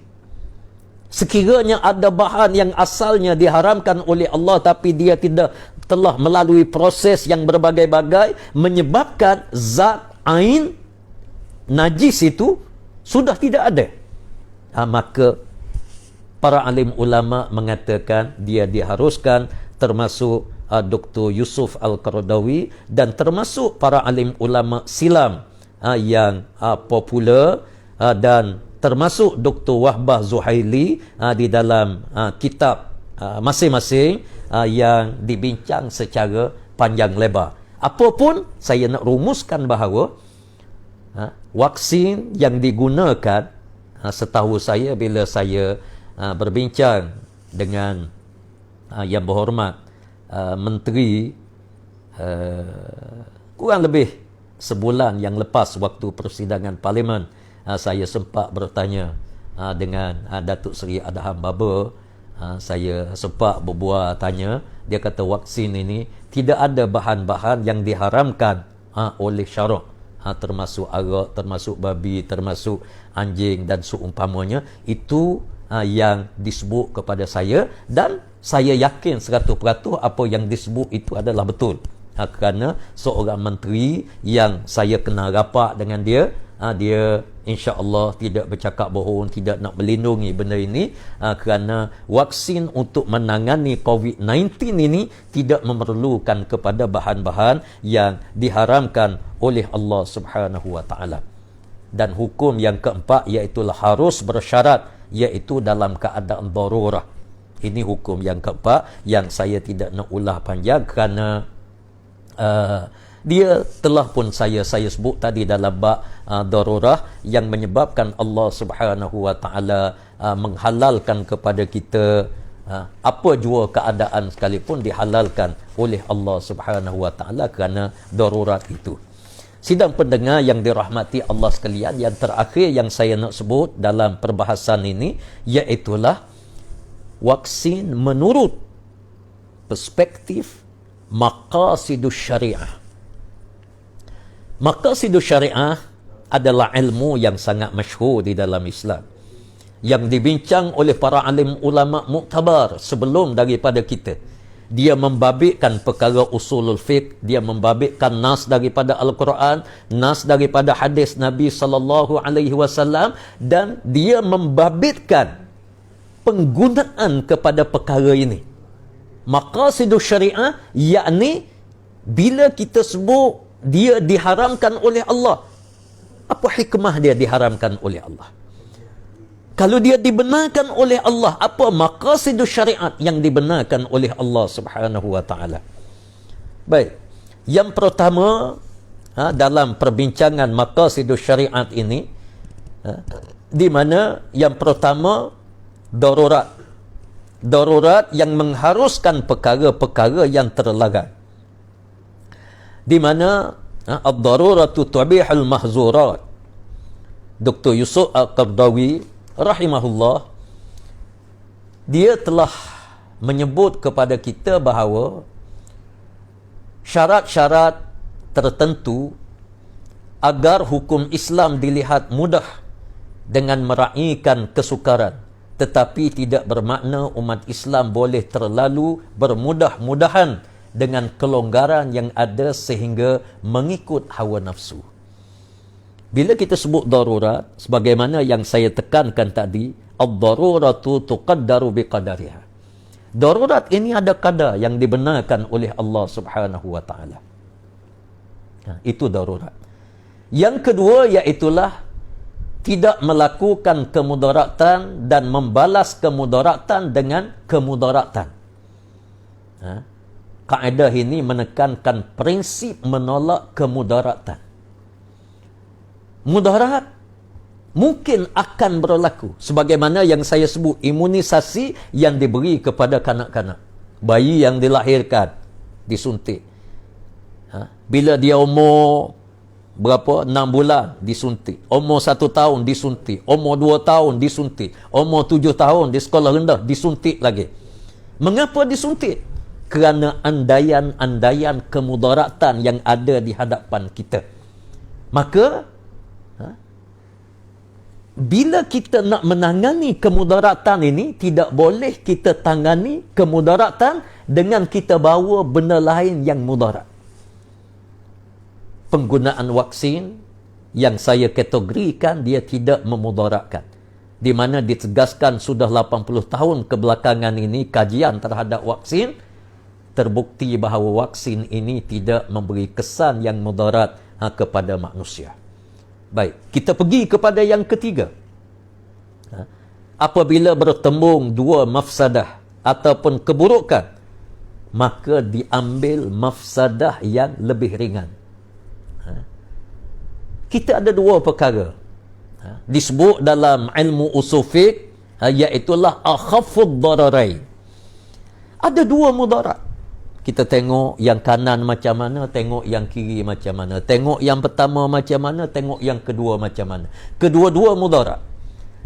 Sekiranya ada bahan yang asalnya diharamkan oleh Allah, tapi dia tidak telah melalui proses yang berbagai-bagai menyebabkan zat ain najis itu sudah tidak ada, maka para alim ulama mengatakan dia diharuskan, termasuk Dr. Yusuf Al-Qaradawi dan termasuk para alim ulama silam yang popular, dan termasuk Dr. Wahbah Zuhaili di dalam kitab masing-masing yang dibincang secara panjang lebar. Apapun, saya nak rumuskan bahawa vaksin yang digunakan, setahu saya bila saya berbincang dengan yang berhormat Menteri, kurang lebih sebulan yang lepas waktu persidangan Parlimen, saya sempat bertanya dengan Datuk Seri Adham Baba. Saya sempat berbual tanya, dia kata vaksin ini tidak ada bahan-bahan yang diharamkan oleh syarak, termasuk arak, termasuk babi, termasuk anjing dan seumpamanya. Itu yang disebut kepada saya, dan saya yakin 100% apa yang disebut itu adalah betul. Kerana seorang menteri yang saya kenal rapat dengan dia, dia insya-Allah tidak bercakap bohong, tidak nak melindungi benda ini, kerana vaksin untuk menangani COVID-19 ini tidak memerlukan kepada bahan-bahan yang diharamkan oleh Allah Subhanahu wa taala. Dan hukum yang keempat iaitu harus bersyarat, iaitu dalam keadaan darurah. Ini hukum yang keempat yang saya tidak nak ulah panjang, kerana dia telah pun saya sebut tadi dalam bab darurah yang menyebabkan Allah Subhanahu wa taala menghalalkan kepada kita apa jua keadaan sekalipun dihalalkan oleh Allah Subhanahu wa taala kerana darurat itu. Sidang pendengar yang dirahmati Allah sekalian, yang terakhir yang saya nak sebut dalam perbahasan ini iaitulah vaksin menurut perspektif maqasidus syariah. Maqasidus syariah adalah ilmu yang sangat masyhur di dalam Islam, yang dibincang oleh para alim ulama muktabar sebelum daripada kita. Dia membabitkan perkara usulul fiqh, dia membabitkan nas daripada Al-Quran, nas daripada hadis Nabi sallallahu alaihi wasallam, dan dia membabitkan penggunaan kepada perkara ini. Maqasidus syariah, yakni bila kita sebut dia diharamkan oleh Allah, apa hikmah dia diharamkan oleh Allah? Kalau dia dibenarkan oleh Allah, apa maqasidus syariat yang dibenarkan oleh Allah Subhanahu wa taala? Baik, yang pertama dalam perbincangan maqasidus syariat ini, di mana yang pertama darurat. Darurat yang mengharuskan perkara-perkara yang terlarang. Di mana ad-daruratu tubihul mahzurat. Dr. Yusuf Al-Qaradawi rahimahullah, dia telah menyebut kepada kita bahawa syarat-syarat tertentu agar hukum Islam dilihat mudah dengan meraihkan kesukaran, tetapi tidak bermakna umat Islam boleh terlalu bermudah-mudahan dengan kelonggaran yang ada sehingga mengikut hawa nafsu. Bila kita sebut darurat, sebagaimana yang saya tekankan tadi, ad-daruratu tuqaddaru biqadariha. Darurat ini ada kadar yang dibenarkan oleh Allah Subhanahu wa taala. Itu darurat. Yang kedua iaitulah tidak melakukan kemudaratan dan membalas kemudaratan dengan kemudaratan. Kaedah ini menekankan prinsip menolak kemudaratan. Mudarat mungkin akan berlaku sebagaimana yang saya sebut, imunisasi yang diberi kepada kanak-kanak, bayi yang dilahirkan disuntik. Bila dia umur berapa, 6 bulan disuntik, umur 1 tahun disuntik, umur 2 tahun disuntik, umur 7 tahun di sekolah rendah disuntik lagi. Mengapa disuntik? Kerana andaian-andaian kemudaratan yang ada di hadapan kita. Maka bila kita nak menangani kemudaratan ini, tidak boleh kita tangani kemudaratan dengan kita bawa benda lain yang mudarat. Penggunaan vaksin yang saya kategorikan dia tidak memudaratkan, di mana ditegaskan sudah 80 tahun kebelakangan ini kajian terhadap vaksin terbukti bahawa vaksin ini tidak memberi kesan yang mudarat kepada manusia. Baik, kita pergi kepada yang ketiga. Apabila bertembung dua mafsadah ataupun keburukan, maka diambil mafsadah yang lebih ringan. Kita ada dua perkara disebut dalam ilmu usul fiqh, iaitulah akhaffud dararain. Ada dua mudarat. Kita tengok yang kanan macam mana, tengok yang kiri macam mana, tengok yang pertama macam mana, tengok yang kedua macam mana. Kedua-dua mudarat.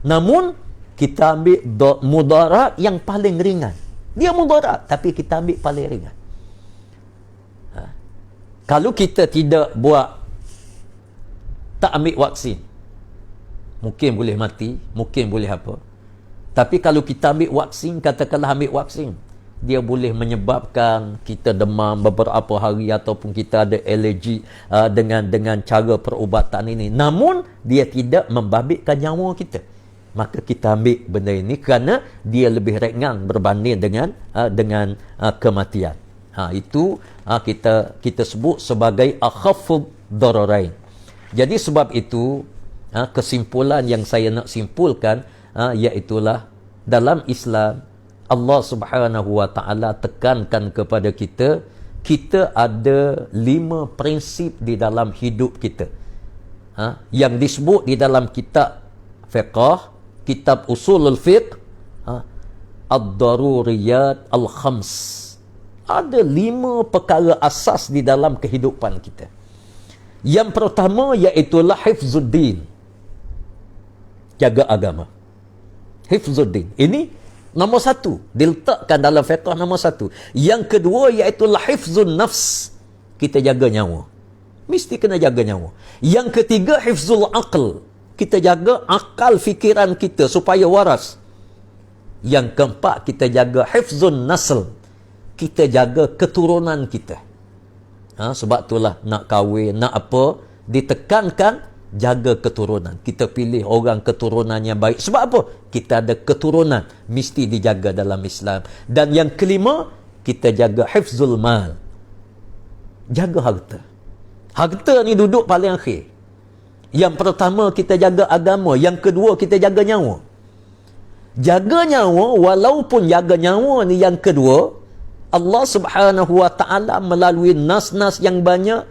Namun kita ambil mudarat yang paling ringan. Dia mudarat tapi kita ambil paling ringan. Kalau kita tidak tak ambil vaksin, mungkin boleh mati, mungkin boleh apa. Tapi kalau kita ambil vaksin, katakanlah ambil vaksin, dia boleh menyebabkan kita demam beberapa hari ataupun kita ada alergi dengan cara perubatan ini. Namun dia tidak membabitkan nyawa kita. Maka kita ambil benda ini kerana dia lebih ringan berbanding dengan kematian. Itu kita sebut sebagai akhaffud dararain. Jadi sebab itu kesimpulan yang saya nak simpulkan iaitulah dalam Islam Allah Subhanahu wa taala tekankan kepada kita, kita ada 5 prinsip di dalam hidup kita. Yang disebut di dalam kitab fiqh, kitab usulul fiqh, ad-daruriyat al-khams. Ada 5 perkara asas di dalam kehidupan kita. Yang pertama iaitulah hifzuddin. Jaga agama. Hifzuddin. Ini nombor 1, diletakkan dalam fiqh nombor 1. Yang kedua iaitulah hifzun nafs. Kita jaga nyawa. Mesti kena jaga nyawa. Yang ketiga hifzul aql. Kita jaga akal fikiran kita supaya waras. Yang keempat kita jaga hifzun nasl. Kita jaga keturunan kita. Sebab itulah nak kahwin, nak apa, ditekankan jaga keturunan. Kita pilih orang keturunan yang baik. Sebab apa? Kita ada keturunan, mesti dijaga dalam Islam. Dan yang kelima, kita jaga hifzul mal. Jaga harta. Harta ni duduk paling akhir. Yang pertama kita jaga agama, yang kedua kita jaga nyawa. Jaga nyawa, walaupun jaga nyawa ni yang kedua, Allah Subhanahu wa taala melalui nas-nas yang banyak,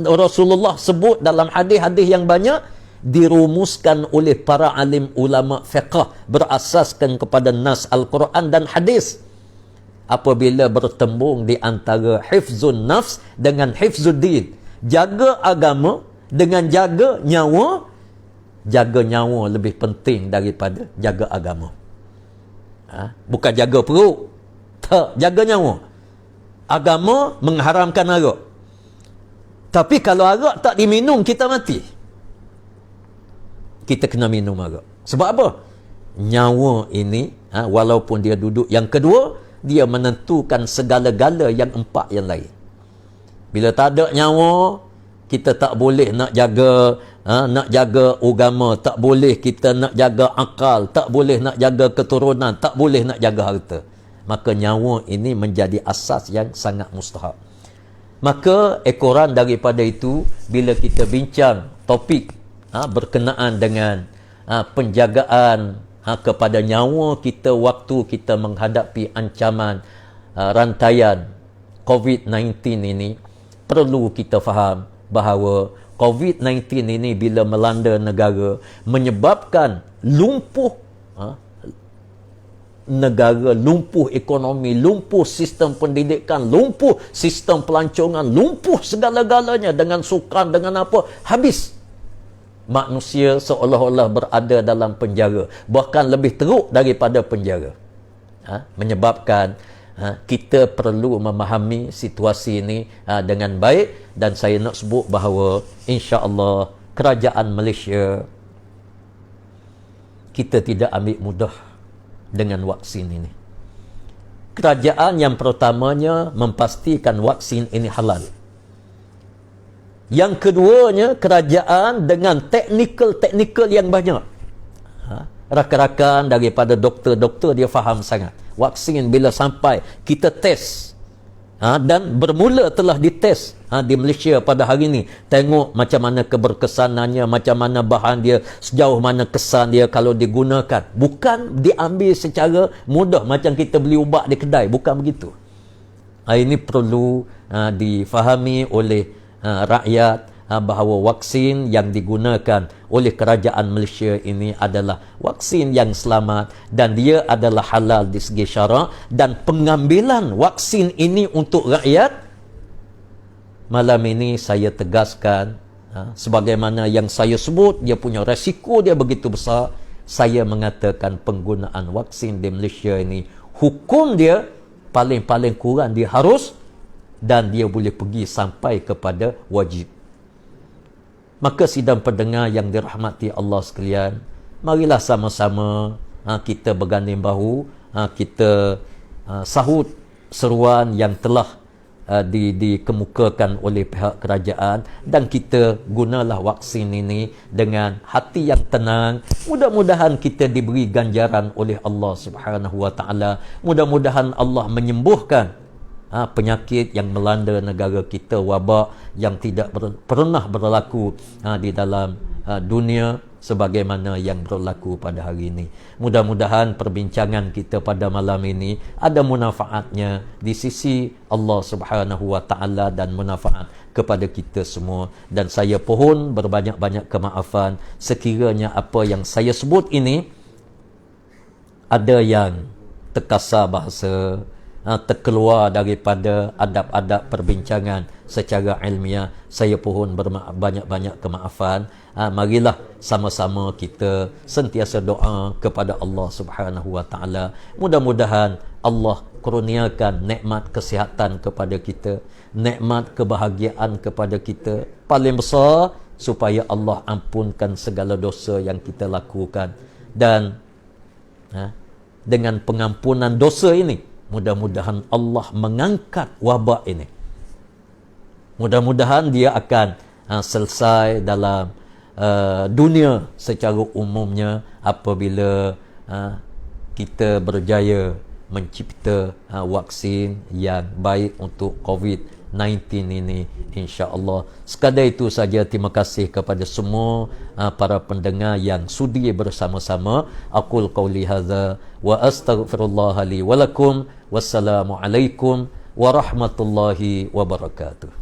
Rasulullah sebut dalam hadis-hadis yang banyak, dirumuskan oleh para alim ulama fiqh berasaskan kepada nas Al-Quran dan hadis. Apabila bertembung di antara hifzun nafs dengan hifzuddin, jaga agama dengan jaga nyawa lebih penting daripada jaga agama. Bukan jaga perut, tak, jaga nyawa. Agama mengharamkan arak. Tapi kalau arak tak diminum, kita mati. Kita kena minum arak. Sebab apa? Nyawa ini, walaupun dia duduk yang kedua, dia menentukan segala-gala yang empat yang lain. Bila tak ada nyawa, kita tak boleh nak jaga agama, tak boleh kita nak jaga akal, tak boleh nak jaga keturunan, tak boleh nak jaga harta. Maka nyawa ini menjadi asas yang sangat mustahab. Maka ekoran daripada itu, bila kita bincang topik berkenaan dengan penjagaan kepada nyawa kita waktu kita menghadapi ancaman rantaian COVID-19 ini, perlu kita faham bahawa COVID-19 ini bila melanda negara menyebabkan lumpuh negara, lumpuh ekonomi, lumpuh sistem pendidikan, lumpuh sistem pelancongan, lumpuh segala-galanya dengan sukan, dengan apa, habis. Manusia seolah-olah berada dalam penjara, bahkan lebih teruk daripada penjara. Menyebabkan kita perlu memahami situasi ini dengan baik, dan saya nak sebut bahawa insya-Allah kerajaan Malaysia kita tidak ambil mudah dengan vaksin ini. Kerajaan yang pertamanya memastikan vaksin ini halal. Yang keduanya, kerajaan dengan teknikal yang banyak. Rakan-rakan daripada doktor-doktor dia faham sangat. Vaksin bila sampai kita test, dan bermula telah dites di Malaysia pada hari ini. Tengok macam mana keberkesanannya, macam mana bahan dia, sejauh mana kesan dia kalau digunakan. Bukan diambil secara mudah macam kita beli ubat di kedai, bukan begitu. Ini perlu difahami oleh rakyat bahawa vaksin yang digunakan oleh kerajaan Malaysia ini adalah vaksin yang selamat dan dia adalah halal di segi syarak, dan pengambilan vaksin ini untuk rakyat, malam ini saya tegaskan, sebagaimana yang saya sebut, dia punya resiko dia begitu besar. Saya mengatakan penggunaan vaksin di Malaysia ini, hukum dia paling-paling kurang dia harus, dan dia boleh pergi sampai kepada wajib. Maka sidang pendengar yang dirahmati Allah sekalian, marilah sama-sama kita berganding bahu, kita sahut seruan yang telah dikemukakan oleh pihak kerajaan, dan kita gunalah vaksin ini dengan hati yang tenang. Mudah-mudahan kita diberi ganjaran oleh Allah Subhanahu wa taala. Mudah-mudahan Allah menyembuhkan penyakit yang melanda negara kita, wabak yang tidak pernah berlaku di dalam dunia sebagaimana yang berlaku pada hari ini. Mudah-mudahan perbincangan kita pada malam ini ada manfaatnya di sisi Allah Subhanahu wa taala dan manfaat kepada kita semua, dan saya pohon berbanyak-banyak kemaafan sekiranya apa yang saya sebut ini ada yang terkasar bahasa, terkeluar daripada adab-adab perbincangan secara ilmiah. Saya pohon banyak-banyak kemaafan. Marilah sama-sama kita sentiasa doa kepada Allah Subhanahu wa taala. Mudah-mudahan Allah kurniakan nikmat kesihatan kepada kita, nikmat kebahagiaan kepada kita. Paling besar, supaya Allah ampunkan segala dosa yang kita lakukan, dan dengan pengampunan dosa ini, mudah-mudahan Allah mengangkat wabak ini. Mudah-mudahan dia akan selesai dalam dunia secara umumnya apabila kita berjaya mencipta vaksin yang baik untuk COVID-19 ini, insya-Allah. Sekadar itu saja. Terima kasih kepada semua para pendengar yang sudi bersama-sama. Aqul qauli hadza wa astaghfirullah li wa lakum. Wassalamualaikum warahmatullahi wabarakatuh.